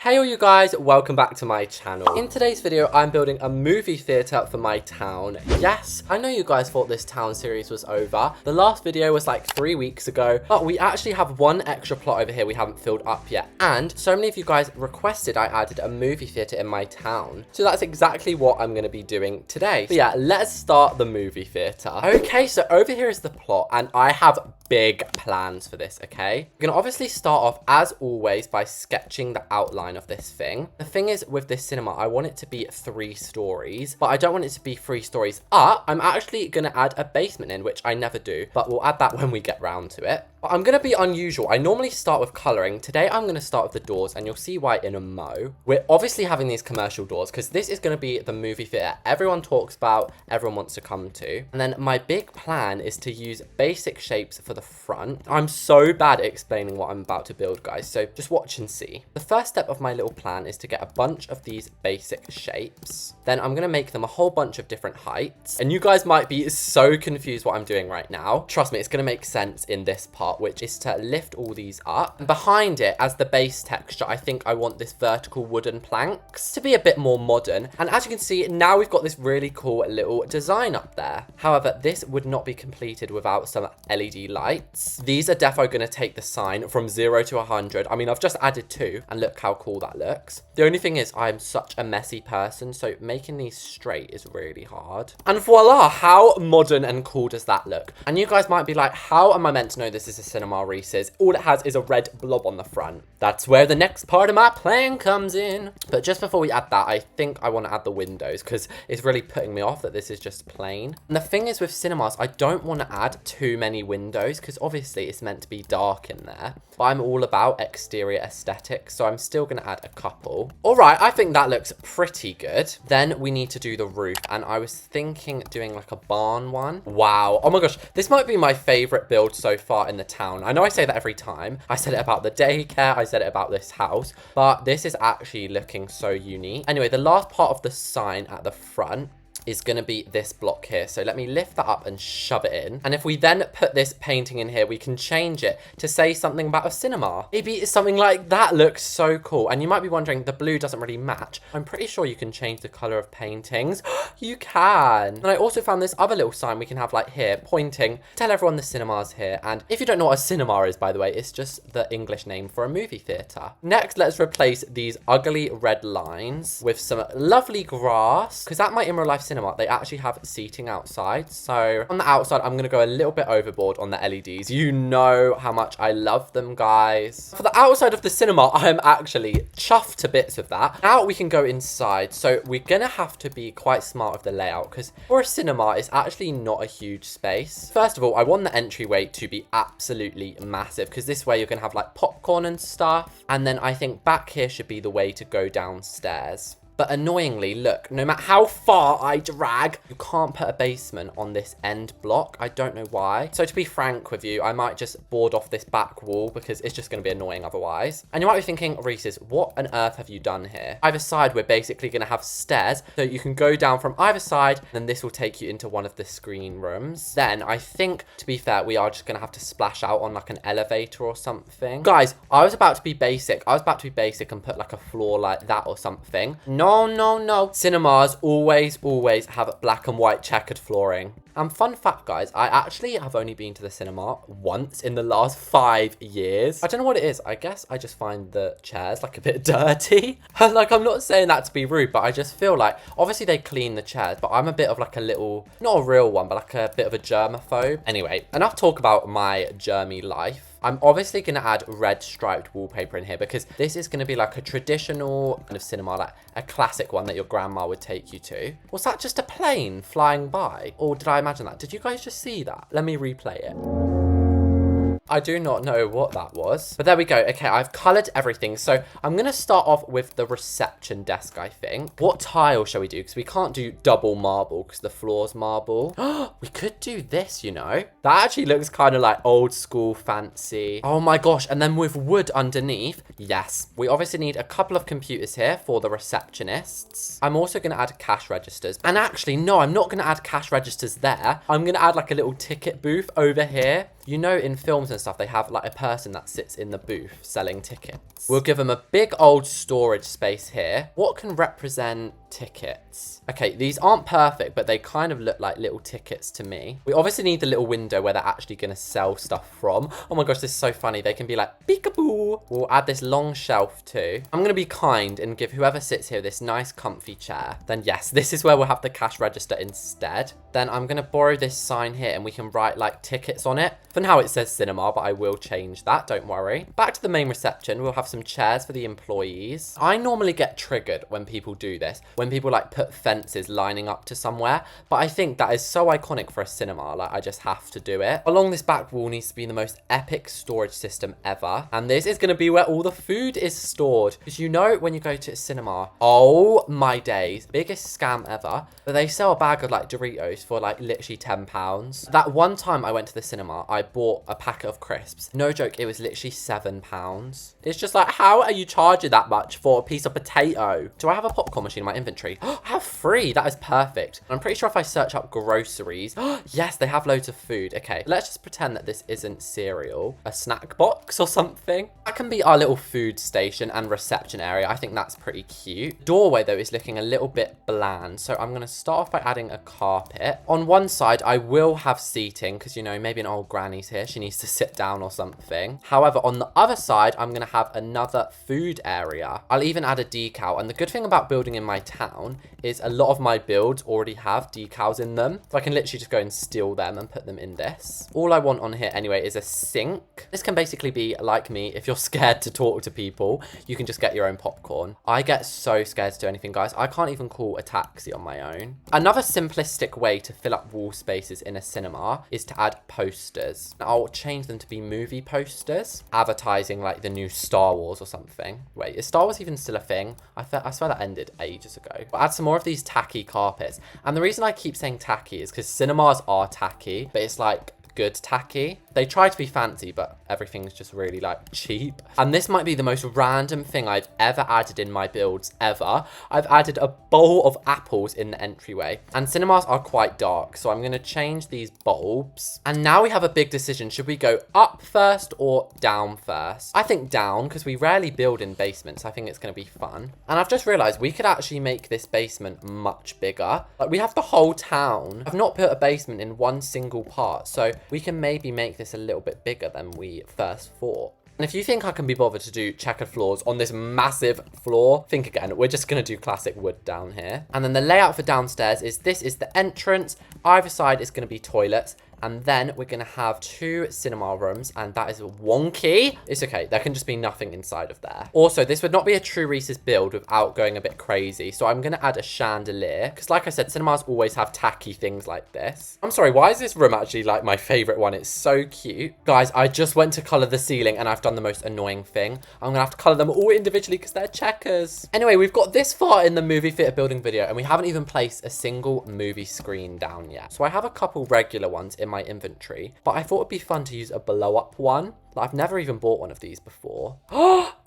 Hey all you guys, welcome back to my channel. In today's video, I'm building a movie theatre for my town. Yes, I know you guys thought this town series was over. The last video was like 3 weeks ago, but we actually have one extra plot over here we haven't filled up yet. And so many of you guys requested I added a movie theatre in my town. So that's exactly what I'm gonna be doing today. But yeah, let's start the movie theatre. Okay, so over here is the plot and I have big plans for this, okay? We're gonna obviously start off, as always, by sketching the outline of this thing. The thing is, with this cinema, I want it to be 3 stories, but I don't want it to be 3 stories up. I'm actually gonna add a basement in, which I never do, but we'll add that when we get round to it. But I'm gonna be unusual. I normally start with coloring. Today, I'm gonna start with the doors, and you'll see why in a mo. We're obviously having these commercial doors, because this is gonna be the movie theatre everyone talks about, everyone wants to come to. And then my big plan is to use basic shapes for the front. I'm so bad at explaining what I'm about to build, guys, so just watch and see. The first step of my little plan is to get a bunch of these basic shapes. Then I'm gonna make them a whole bunch of different heights. And you guys might be so confused what I'm doing right now. Trust me, it's gonna make sense in this part, which is to lift all these up. And behind it, as the base texture, I think I want this vertical wooden planks to be a bit more modern. And as you can see, now we've got this really cool little design up there. However, this would not be completed without some LED lights. These are defo gonna take the sign from 0 to 100. I mean, I've just added 2 and look how cool that looks. The only thing is I'm such a messy person, so making these straight is really hard. And voila, how modern and cool does that look? And you guys might be like, how am I meant to know this is a cinema, Reese's? All it has is a red blob on the front. That's where the next part of my plan comes in. But just before we add that, I think I want to add the windows because it's really putting me off that this is just plain. And the thing is with cinemas, I don't want to add too many windows because obviously it's meant to be dark in there. But I'm all about exterior aesthetics, so I'm still going to add a couple. All right, I think that looks pretty good. Then we need to do the roof, and I was thinking doing like a barn one. Wow, oh my gosh, this might be my favorite build so far in the town. I know I say that every time. I said it about the daycare, I said it about this house, but this is actually looking so unique. Anyway, the last part of the sign at the front is gonna be this block here. So let me lift that up and shove it in. And if we then put this painting in here, we can change it to say something about a cinema. Maybe it's something like that. Looks so cool. And you might be wondering, the blue doesn't really match. I'm pretty sure you can change the color of paintings. You can. And I also found this other little sign we can have like here, pointing, tell everyone the cinema's here. And if you don't know what a cinema is, by the way, it's just the English name for a movie theater. Next, let's replace these ugly red lines with some lovely grass, because at my in real life cinema, they actually have seating outside. So on the outside, I'm going to go a little bit overboard on the LEDs. You know how much I love them, guys. For the outside of the cinema, I'm actually chuffed to bits with that. Now we can go inside. So we're going to have to be quite smart with the layout because for a cinema, it's actually not a huge space. First of all, I want the entryway to be absolutely massive because this way you're going to have like popcorn and stuff. And then I think back here should be the way to go downstairs. But annoyingly, look, no matter how far I drag, you can't put a basement on this end block. I don't know why. So to be frank with you, I might just board off this back wall because it's just going to be annoying otherwise. And you might be thinking, Reese's, what on earth have you done here? Either side, we're basically going to have stairs. So you can go down from either side, and then this will take you into one of the screen rooms. Then I think, to be fair, we are just going to have to splash out on like an elevator or something. Guys, I was about to be basic. I was about to be basic and put like a floor like that or something. No. Cinemas always have black and white checkered flooring. And fun fact, guys, I actually have only been to the cinema once in the last 5 years. I don't know what it is. I guess I just find the chairs like a bit dirty. Like, I'm not saying that to be rude, but I just feel like, obviously they clean the chairs, but I'm a bit of like a little, not a real one, but like a bit of a germaphobe. Anyway, enough talk about my germy life. I'm obviously going to add red striped wallpaper in here because this is going to be like a traditional kind of cinema, like a classic one that your grandma would take you to. Was that just a plane flying by? Or did I imagine that? Did you guys just see that? Let me replay it. I do not know what that was, but there we go. Okay, I've colored everything. So I'm going to start off with the reception desk, I think. What tile shall we do? Because we can't do double marble because the floor's marble. We could do this, you know. That actually looks kind of like old school fancy. Oh my gosh. And then with wood underneath. Yes. We obviously need a couple of computers here for the receptionists. I'm also going to add cash registers. And actually, no, I'm not going to add cash registers there. I'm going to add like a little ticket booth over here. you know, in films and stuff, they have like a person that sits in the booth selling tickets. We'll give them a big old storage space here. What can represent tickets? Okay, these aren't perfect, but they kind of look like little tickets to me. We obviously need the little window where they're actually going to sell stuff from. Oh my gosh, this is so funny. They can be like, peekaboo. We'll add this long shelf too. I'm going to be kind and give whoever sits here this nice comfy chair. Then yes, this is where we'll have the cash register instead. Then I'm going to borrow this sign here and we can write like tickets on it. For now it says cinema, but I will change that, don't worry. Back to the main reception, we'll have some chairs for the employees. I normally get triggered when people do this, when people like put fences lining up to somewhere, but I think that is so iconic for a cinema, like I just have to do it. Along this back wall needs to be the most epic storage system ever, and this is going to be where all the food is stored, because you know when you go to a cinema, oh my days, biggest scam ever, but they sell a bag of like Doritos for like literally £10. That one time I went to the cinema, I bought a packet of crisps. No joke, it was literally £7. It's just like, how are you charging that much for a piece of potato? Do I have a popcorn machine in my inventory? I have 3. That is perfect. I'm pretty sure if I search up groceries, yes, they have loads of food. Okay, let's just pretend that this isn't cereal. A snack box or something. That can be our little food station and reception area. I think that's pretty cute. Doorway though is looking a little bit bland, so I'm going to start off by adding a carpet. On one side, I will have seating because, you know, maybe an old granny's here. She needs to sit down or something. However, on the other side, I'm going to have another food area. I'll even add a decal. And the good thing about building in my town is a lot of my builds already have decals in them. So I can literally just go and steal them and put them in this. All I want on here anyway is a sink. This can basically be like me. If you're scared to talk to people, you can just get your own popcorn. I get so scared to do anything, guys. I can't even call a taxi on my own. Another simplistic way to fill up wall spaces in a cinema is to add posters. Now, I'll change them to be movie posters, advertising like the new Star Wars or something. Wait, is Star Wars even still a thing? I swear that ended ages ago. But add some more of these tacky carpets. And the reason I keep saying tacky is because cinemas are tacky, but it's like good tacky. They try to be fancy, but everything's just really like cheap. And this might be the most random thing I've ever added in my builds ever. I've added a bowl of apples in the entryway, and cinemas are quite dark, so I'm going to change these bulbs. And now we have a big decision. Should we go up first or down first? I think down, because we rarely build in basements. I think it's going to be fun. And I've just realized we could actually make this basement much bigger. Like, we have the whole town. I've not put a basement in one single part, so we can maybe make this a little bit bigger than we first thought. And if you think I can be bothered to do checkered floors on this massive floor, think again. We're just going to do classic wood down here. And then the layout for downstairs is this is the entrance. Either side is going to be toilets. And then we're going to have 2 cinema rooms, and that is wonky. It's okay. There can just be nothing inside of there. Also, this would not be a true Reese's build without going a bit crazy. So I'm going to add a chandelier, because like I said, cinemas always have tacky things like this. I'm sorry, why is this room actually like my favorite one? It's so cute. Guys, I just went to color the ceiling, and I've done the most annoying thing. I'm going to have to color them all individually because they're checkers. Anyway, we've got this far in the movie theater building video, and we haven't even placed a single movie screen down yet. So I have a couple regular ones in my inventory, but I thought it'd be fun to use a blow up one. I've never even bought one of these before.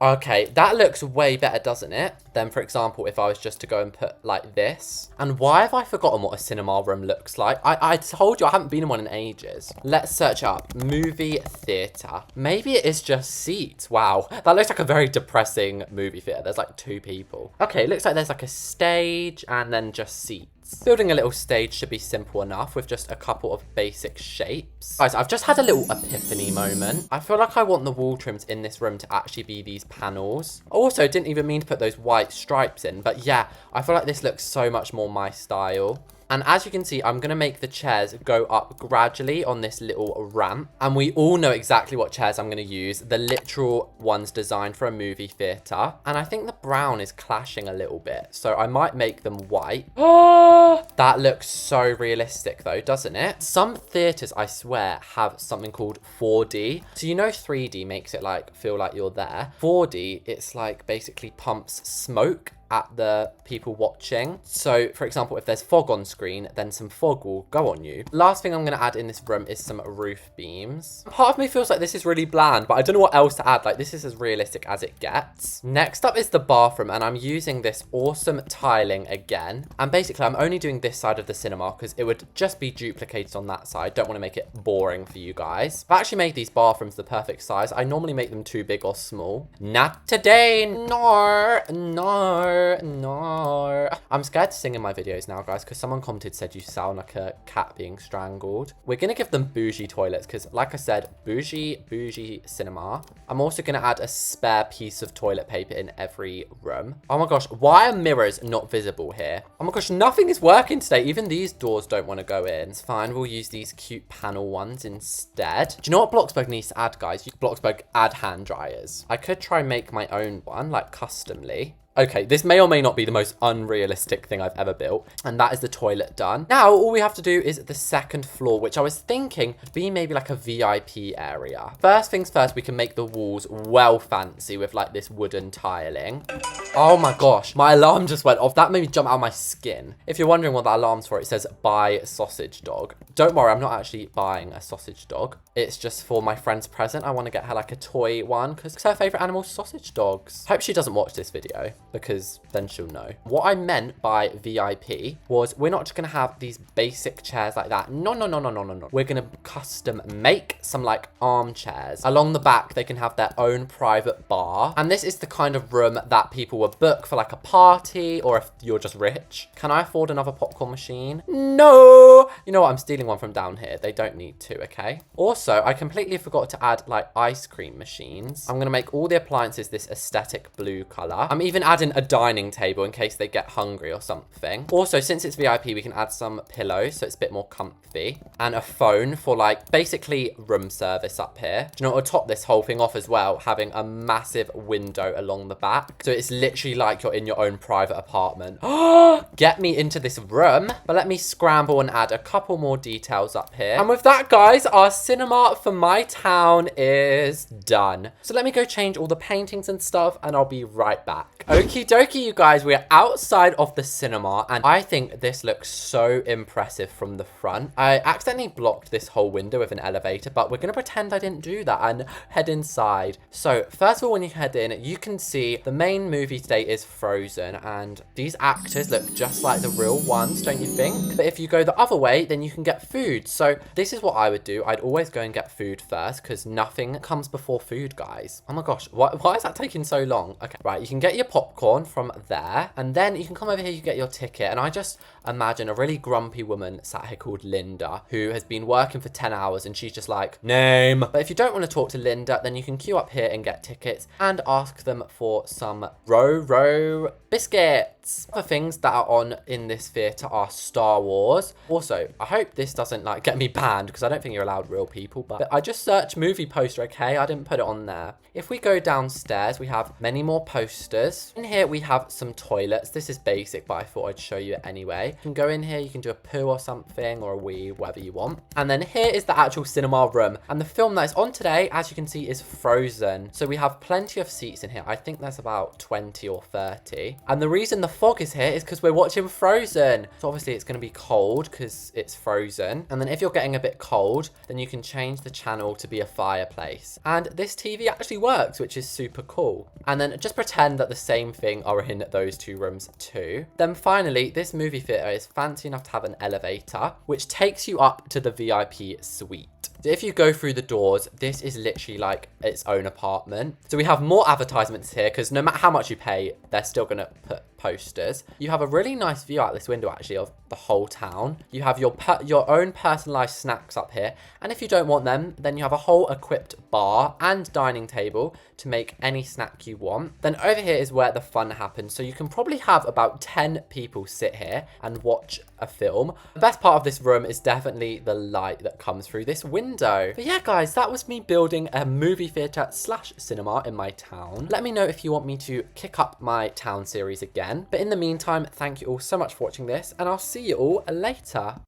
Okay, that looks way better, doesn't it? Than, for example, if I was just to go and put like this. And why have I forgotten what a cinema room looks like? I told you I haven't been in one in ages. Let's search up movie theater. Maybe it is just seats. Wow, that looks like a very depressing movie theater. There's like 2 people. Okay, it looks like there's like a stage and then just seats. Building a little stage should be simple enough with just a couple of basic shapes. Guys, I've just had a little epiphany moment. I feel like I want the wall trims in this room to actually be these panels. Also, didn't even mean to put those white stripes in, but yeah, I feel like this looks so much more my style. And as you can see, I'm going to make the chairs go up gradually on this little ramp. And we all know exactly what chairs I'm going to use. The literal ones designed for a movie theater. And I think the brown is clashing a little bit. So I might make them white. Oh, that looks so realistic though, doesn't it? Some theaters, I swear, have something called 4D. So you know 3D makes it like feel like you're there. 4D, it's like basically pumps smoke at the people watching. So for example, if there's fog on screen, then some fog will go on you. Last thing I'm going to add in this room is some roof beams. Part of me feels like this is really bland, but I don't know what else to add. Like, this is as realistic as it gets. Next up is the bathroom, and I'm using this awesome tiling again. And basically, I'm only doing this side of the cinema because it would just be duplicated on that side. Don't want to make it boring for you guys. I've actually made these bathrooms the perfect size. I normally make them too big or small. Not today. No. I'm scared to sing in my videos now, guys, because someone commented, said you sound like a cat being strangled. We're going to give them bougie toilets because, like I said, bougie cinema. I'm also going to add a spare piece of toilet paper in every room. Oh my gosh, why are mirrors not visible here? Oh my gosh, nothing is working today. Even these doors don't want to go in. It's fine. We'll use these cute panel ones instead. Do you know what Bloxburg needs to add, guys? Bloxburg add hand dryers. I could try and make my own one, like customly. Okay, this may or may not be the most unrealistic thing I've ever built. And that is the toilet done. Now, all we have to do is the second floor, which I was thinking would be maybe like a VIP area. First things first, we can make the walls well fancy with like this wooden tiling. Oh my gosh, my alarm just went off. That made me jump out of my skin. If you're wondering what that alarm's for, it says buy sausage dog. Don't worry, I'm not actually buying a sausage dog. It's just for my friend's present. I want to get her like a toy one because her favorite animal is sausage dogs. Hope she doesn't watch this video, because then she'll know. What I meant by VIP was we're not just going to have these basic chairs like that. No. We're going to custom make some like armchairs. Along the back, they can have their own private bar. And this is the kind of room that people would book for like a party, or if you're just rich. Can I afford another popcorn machine? No. You know what? I'm stealing one from down here. They don't need to, okay? Also, I completely forgot to add like ice cream machines. I'm going to make all the appliances this aesthetic blue color. I'm even adding a dining table in case they get hungry or something. Also, since it's VIP, we can add some pillows so it's a bit more comfy, and a phone for like basically room service up here. Do you know what will top this whole thing off as well? Having a massive window along the back, so it's literally like you're in your own private apartment. Get me into this room. But let me scramble and add a couple more details up here. And with that, guys, our cinema for my town is done. So let me go change all the paintings and stuff, and I'll be right back. Okie dokie, you guys, we're outside of the cinema, and I think this looks so impressive from the front. I accidentally blocked this whole window with an elevator, but we're gonna pretend I didn't do that and head inside. So first of all, when you head in, you can see the main movie today is Frozen, and these actors look just like the real ones, don't you think? But if you go the other way, then you can get food. So this is what I would do. I'd always go and get food first, because nothing comes before food, guys. Oh my gosh, why is that taking so long? Okay, right, you can get your popcorn from there, and then you can come over here, you get your ticket. And I just imagine a really grumpy woman sat here called Linda, who has been working for 10 hours, and she's just like, name. But if you don't want to talk to Linda, then you can queue up here and get tickets and ask them for some Ro biscuits. Other things that are on in this theatre are Star Wars. Also, I hope this doesn't like get me banned, because I don't think you're allowed real people, but I just searched movie poster, okay? I didn't put it on there. If we go downstairs, we have many more posters. In here, we have some toilets. This is basic, but I thought I'd show you it anyway. You can go in here, you can do a poo or something, or a wee, whatever you want. And then here is the actual cinema room. And the film that is on today, as you can see, is Frozen. So we have plenty of seats in here. I think there's about 20 or 30. And the reason the fog is here is because we're watching Frozen. So obviously it's going to be cold because it's Frozen. And then if you're getting a bit cold, then you can change the channel to be a fireplace. And this TV actually works, which is super cool. And then just pretend that the same thing are in those two rooms too. Then finally, this movie theatre is fancy enough to have an elevator, which takes you up to the VIP suite. If you go through the doors, this is literally like its own apartment. So we have more advertisements here, because no matter how much you pay, they're still going to put posters. You have a really nice view out this window, actually, of the whole town. You have your own personalized snacks up here. And if you don't want them, then you have a whole equipped bar and dining table to make any snack you want. Then over here is where the fun happens. So you can probably have about 10 people sit here and watch a film. The best part of this room is definitely the light that comes through this window. But yeah, guys, that was me building a movie theatre / cinema in my town. Let me know if you want me to kick up my town series again. But in the meantime, thank you all so much for watching this, and I'll see you all later.